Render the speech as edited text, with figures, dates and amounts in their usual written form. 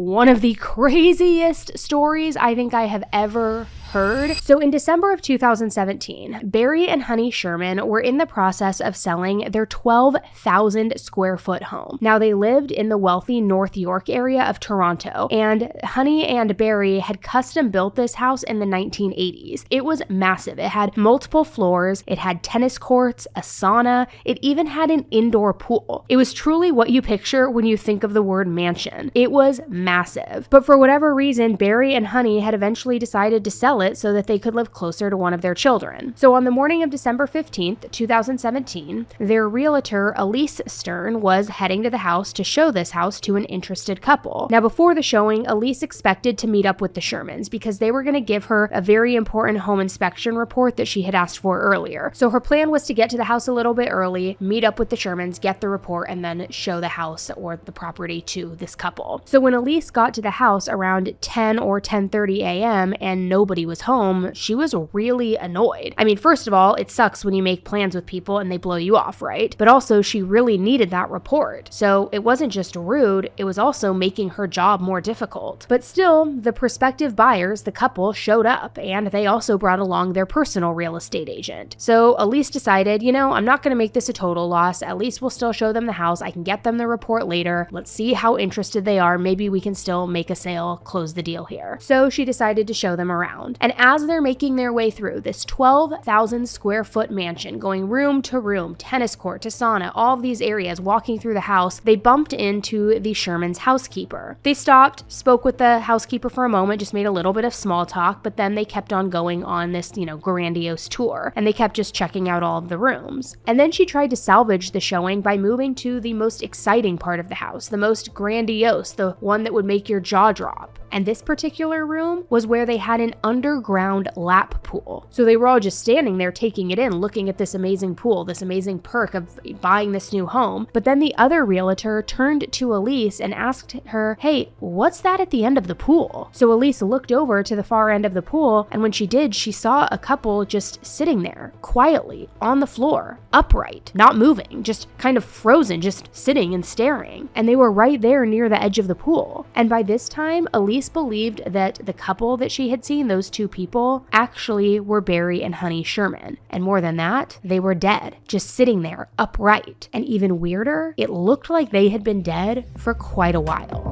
one of the craziest stories I think I have ever heard. So in December of 2017, Barry and Honey Sherman were in the process of selling their 12,000 square foot home. Now they lived in the wealthy North York area of Toronto, and Honey and Barry had custom built this house in the 1980s. It was massive. It had multiple floors, it had tennis courts, a sauna, it even had an indoor pool. It was truly what you picture when you think of the word mansion. It was massive. But for whatever reason, Barry and Honey had eventually decided to sell it so that they could live closer to one of their children. So on the morning of December 15th, 2017, their realtor, Elise Stern, was heading to the house to show this house to an interested couple. Now before the showing, Elise expected to meet up with the Shermans because they were going to give her a very important home inspection report that she had asked for earlier. So her plan was to get to the house a little bit early, meet up with the Shermans, get the report, and then show the house or the property to this couple. So when Elise got to the house around 10 or 10:30 a.m. and nobody was home, she was really annoyed. I mean, first of all, it sucks when you make plans with people and they blow you off, right? But also she really needed that report. So it wasn't just rude, it was also making her job more difficult. But still, the prospective buyers, the couple, showed up, and they also brought along their personal real estate agent. So Elise decided, I'm not going to make this a total loss. At least we'll still show them the house. I can get them the report later. Let's see how interested they are. Maybe we can still make a sale, close the deal here. So she decided to show them around. And as they're making their way through this 12,000 square foot mansion, going room to room, tennis court to sauna, all of these areas, walking through the house, they bumped into the Sherman's housekeeper. They stopped, spoke with the housekeeper for a moment, just made a little bit of small talk, but then they kept on going on this, grandiose tour, and they kept just checking out all of the rooms. And then she tried to salvage the showing by moving to the most exciting part of the house, the most grandiose, the one that would make your jaw drop. And this particular room was where they had an underground lap pool. So they were all just standing there taking it in, looking at this amazing pool, this amazing perk of buying this new home. But then the other realtor turned to Elise and asked her, "Hey, what's that at the end of the pool?" So Elise looked over to the far end of the pool, and when she did, she saw a couple just sitting there quietly on the floor, upright, not moving, just kind of frozen, just sitting and staring. And they were right there near the edge of the pool. And by this time, Elise believed that the couple that she had seen, those two people, actually were Barry and Honey Sherman. And more than that, they were dead, just sitting there upright. And even weirder, it looked like they had been dead for quite a while.